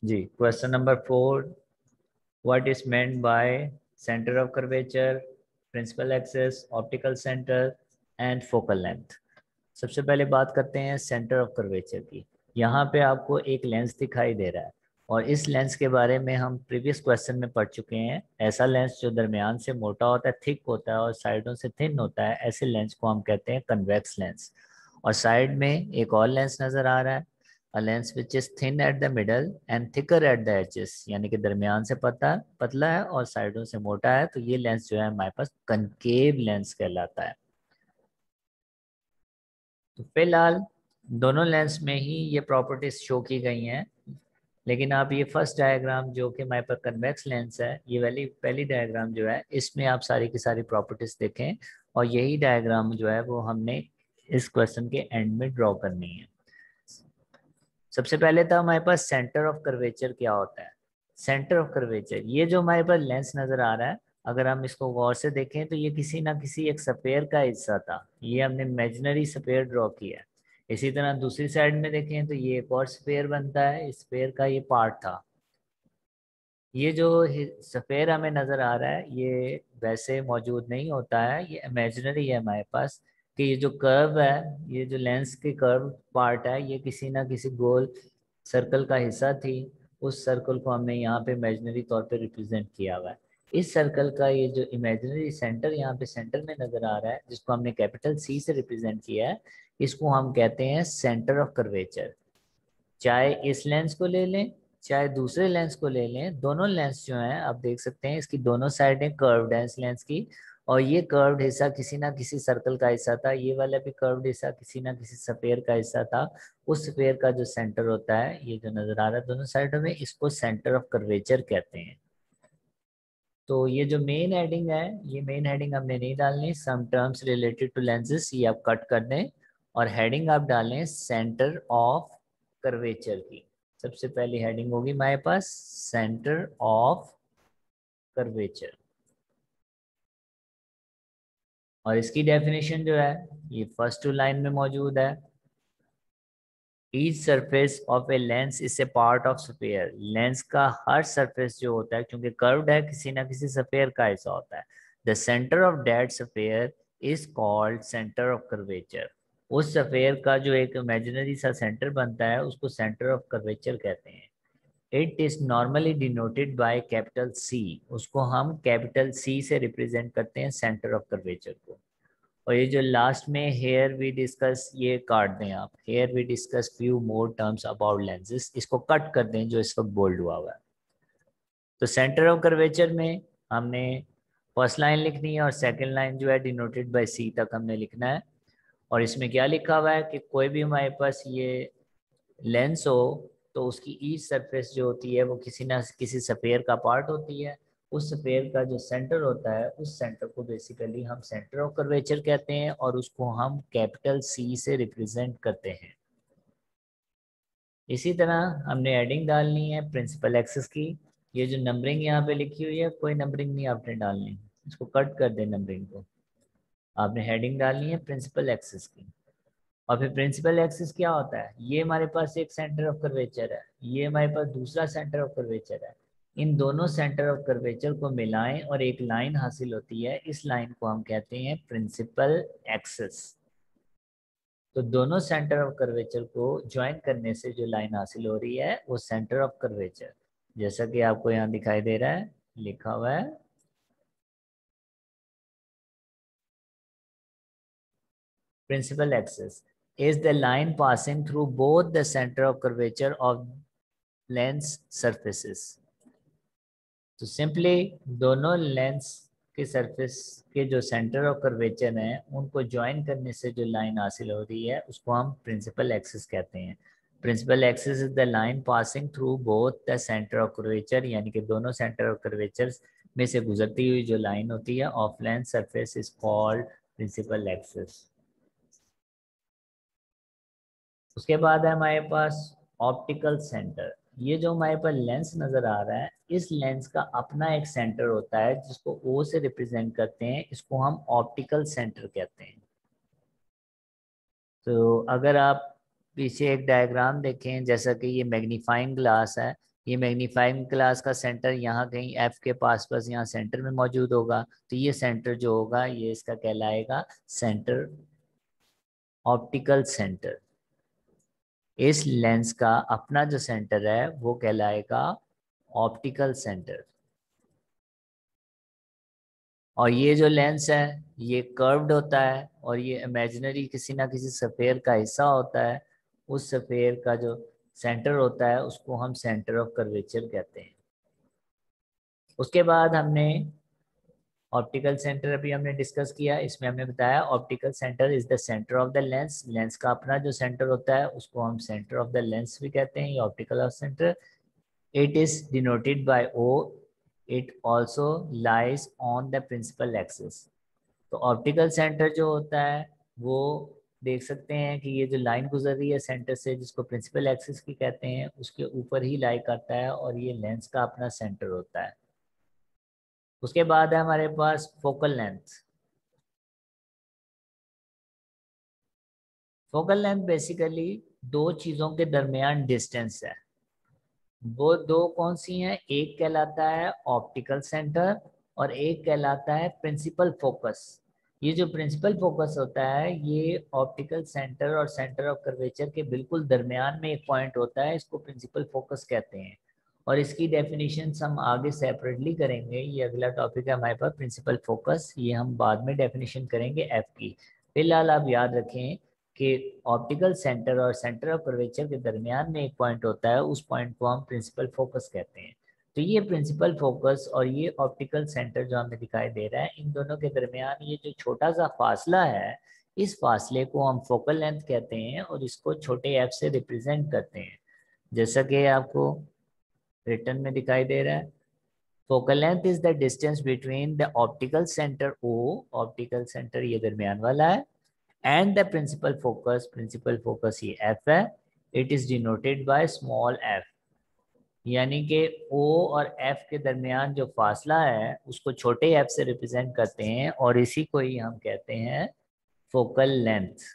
Ji, question number 4, what is meant by centre of curvature, principal axis, optical centre and focal length. सबसे पहले बात करते हैं centre of curvature की। यहाँ पे आपको एक लेंस दिखाई दे रहा है और इस लेंस के बारे में हम प्रीवियस क्वेश्चन में पढ़ चुके हैं। ऐसा लेंस जो दरमियान से मोटा होता है, थिक होता है और साइडों से थिन होता है, ऐसे लेंस को हम कहते हैं कन्वेक्स लेंस। और साइड में एक और लेंस नजर आ रहा है, a lens which is thin at the middle and thicker at the edges, यानी कि दरमियान से पतला है और साइडों से मोटा है, तो ये लेंस जो है हमारे पास कनकेव लेंस कहलाता है। तो फिलहाल दोनों लेंस में ही ये प्रॉपर्टीज शो की गई हैं, लेकिन आप ये फर्स्ट डायग्राम जो कि हमारे पास कन्वेक्स लेंस है, ये वाली पहली डायग्राम जो है, इसमें आप सारी की सारी प्रॉपर्टीज देखें और यही डायग्राम जो है वो हमने इस क्वेश्चन के एंड में ड्रॉ करनी है। सबसे पहले तो हमारे पास सेंटर ऑफ कर्वेचर क्या होता है। सेंटर ऑफ कर्वेचर, ये जो हमारे पास लेंस नजर आ रहा है, अगर हम इसको गौर से देखें तो ये किसी ना किसी एक स्फीयर का हिस्सा था। ये हमने इमेजिनरी स्फीयर ड्रॉ किया है। इसी तरह दूसरी साइड में देखें तो ये एक और स्फीयर बनता है, इस स्फीयर का ये पार्ट था। ये जो स्फीयर हमें नजर आ रहा है ये वैसे मौजूद नहीं होता है, ये इमेजिनरी है हमारे पास। कि ये जो कर्व है, ये जो लेंस के कर्व पार्ट है, ये किसी ना किसी गोल सर्कल का हिस्सा थी। उस सर्कल को हमने यहाँ पे इमेजिनरी तौर पे रिप्रेजेंट किया हुआ है। इस सर्कल का ये जो इमेजिनरी सेंटर यहाँ पे सेंटर में नजर आ रहा है, जिसको हमने कैपिटल सी से रिप्रेजेंट किया है, इसको हम कहते हैं सेंटर ऑफ कर्वेचर। चाहे इस लेंस को ले लें चाहे दूसरे लेंस को ले लें, दोनों लेंस जो हैं आप देख सकते हैं इसकी दोनों साइडें कर्व्ड हैं इस लेंस की। और ये कर्व्ड हिस्सा किसी ना किसी सर्कल का हिस्सा था, ये वाला भी कर्व्ड हिस्सा किसी ना किसी स्फीयर का हिस्सा था। उस स्फीयर का जो सेंटर होता है, ये जो नजर आ रहा है दोनों साइडों में, इसको सेंटर ऑफ कर्वेचर कहते हैं। तो ये जो मेन हेडिंग है, ये मेन हेडिंग हमने नहीं डालनी, some terms related to lenses, ये आप कट कर दें और हेडिंग आप डालें सेंटर ऑफ कर्वेचर की। सबसे पहली हेडिंग होगी हमारे पास सेंटर ऑफ कर्वेचर। और इसकी डेफिनेशन जो है ये फर्स्ट टू लाइन में मौजूद है। Each surface of a lens is a part of sphere. Lens का हर सरफेस जो होता है, क्योंकि कर्व्ड है, किसी ना किसी स्फीयर का हिस्सा होता है। The centre of that sphere is called centre of curvature. उस स्फीयर का जो एक इमेजिनरी सा सेंटर बनता है, उसको सेंटर ऑफ कर्वेचर कहते हैं। It is normally denoted by capital C. उसको हम कैपिटल सी से रिप्रेजेंट करते हैं सेंटर ऑफ कर्वेचर को। और ये जो लास्ट में हेयर वी डिस्कस, ये काट दें आप, here we discuss few more terms about lenses, इसको कट कर दें जो इस वक्त बोल्ड हुआ हुआ है। तो सेंटर ऑफ कर्वेचर में हमने फर्स्ट लाइन लिखनी है और सेकंड लाइन जो है डिनोटेड बाय सी तक हमने लिखना है। और इसमें क्या लिखा हुआ है कि कोई भी हमारे पास ये लेंस हो तो उसकी ईच सरफेस जो होती है वो किसी ना किसी स्फीयर का पार्ट होती है। उस स्फीयर का जो सेंटर होता है, उस सेंटर को बेसिकली हम सेंटर ऑफ कर्वेचर कहते हैं और उसको हम कैपिटल सी से रिप्रेजेंट करते हैं। इसी तरह हमने एडिंग डालनी है प्रिंसिपल एक्सिस की। ये जो नंबरिंग यहाँ पे लिखी हुई है, कोई नंबरिंग नहीं आपने डालनी, इसको कट कर दे नंबरिंग को। आपने हेडिंग डालनी है प्रिंसिपल एक्सिस की। और फिर प्रिंसिपल एक्सिस क्या होता है, ये हमारे पास एक सेंटर ऑफ कर्वेचर है, ये हमारे पास दूसरा सेंटर ऑफ कर्वेचर है। इन दोनों सेंटर ऑफ कर्वेचर को मिलाएं और एक लाइन हासिल होती है, इस लाइन को हम कहते हैं प्रिंसिपल एक्सिस। तो दोनों सेंटर ऑफ कर्वेचर को ज्वाइन करने से जो लाइन हासिल हो रही है वो सेंटर ऑफ कर्वेचर, जैसा कि आपको यहाँ दिखाई दे रहा है, लिखा हुआ है principal axis is the line passing through both the center of curvature of lens surfaces। तो सिंपली दोनों लेंस के सरफेस के जो सेंटर ऑफ कर्वेचर हैं उनको ज्वाइन करने से जो लाइन हासिल हो रही है उसको हम प्रिंसिपल एक्सिस कहते हैं। Principal axis is the line passing through both the centre of curvature, यानी कि दोनों सेंटर ऑफ कर्वेचर में से गुजरती हुई जो लाइन होती है of lens surface is called principal axis. उसके बाद है हमारे पास ऑप्टिकल सेंटर। ये जो हमारे पास लेंस नजर आ रहा है, इस लेंस का अपना एक सेंटर होता है जिसको ओ से रिप्रेजेंट करते हैं, इसको हम ऑप्टिकल सेंटर कहते हैं। तो अगर आप पीछे एक डायग्राम देखें, जैसा कि ये मैग्नीफाइंग ग्लास है, ये मैग्नीफाइंग ग्लास का सेंटर यहाँ कहीं एफ के पास पास यहाँ सेंटर में मौजूद होगा, तो ये सेंटर जो होगा ये इसका कहलाएगा सेंटर, ऑप्टिकल सेंटर। इस लेंस का अपना जो सेंटर है वो कहलाएगा ऑप्टिकल सेंटर। और ये जो लेंस है ये कर्व्ड होता है और ये इमेजिनरी किसी ना किसी सफेयर का हिस्सा होता है। उस सफेयर का जो सेंटर होता है उसको हम सेंटर ऑफ कर्वेचर कहते हैं। उसके बाद हमने ऑप्टिकल सेंटर अभी हमने डिस्कस किया। इसमें हमने बताया optical centre is the centre of the lens. Lens का अपना जो सेंटर होता है उसको हम सेंटर ऑफ द लेंस भी कहते हैं, ये optical of centre. It is denoted by O. It also lies on the principal axis. तो ऑप्टिकल सेंटर जो होता है वो देख सकते हैं कि ये जो लाइन गुजर रही है सेंटर से जिसको प्रिंसिपल एक्सिस की कहते हैं उसके ऊपर ही लाई करता है और ये लेंस का अपना सेंटर होता है। उसके बाद है हमारे पास focal length. Focal length basically दो चीजों के दरमियान डिस्टेंस है। वो दो कौन सी हैं? एक कहलाता है ऑप्टिकल सेंटर और एक कहलाता है प्रिंसिपल फोकस। ये जो प्रिंसिपल फोकस होता है ये ऑप्टिकल सेंटर और सेंटर ऑफ कर्वेचर के बिल्कुल दरमियान में एक पॉइंट होता है, इसको प्रिंसिपल फोकस कहते हैं। और इसकी डेफिनेशन हम आगे सेपरेटली करेंगे, ये अगला टॉपिक है हमारे पास प्रिंसिपल फोकस, ये हम बाद में डेफिनेशन करेंगे एफ की। फिलहाल आप याद रखें कि ऑप्टिकल सेंटर और सेंटर ऑफ कर्वेचर के दरमियान में एक पॉइंट होता है, उस पॉइंट को हम प्रिंसिपल फोकस कहते हैं। तो ये प्रिंसिपल फोकस और ये ऑप्टिकल सेंटर जो हमें दिखाई दे रहा है, इन दोनों के दरमियान ये जो छोटा सा फासला है, इस फासले को हम फोकल लेंथ कहते हैं और इसको छोटे एफ से रिप्रेजेंट करते हैं, जैसा कि आपको रिटर्न में दिखाई दे रहा है। Focal length is the distance between the optical centre O, optical centre ये दरमियान वाला है, एंड द प्रिंसिपल फोकस ये एफ है। It is denoted by small f. यानी कि ओ और एफ के दरमियान जो फासला है उसको छोटे एफ से रिप्रेजेंट करते हैं और इसी को ही हम कहते हैं फोकल लेंथ।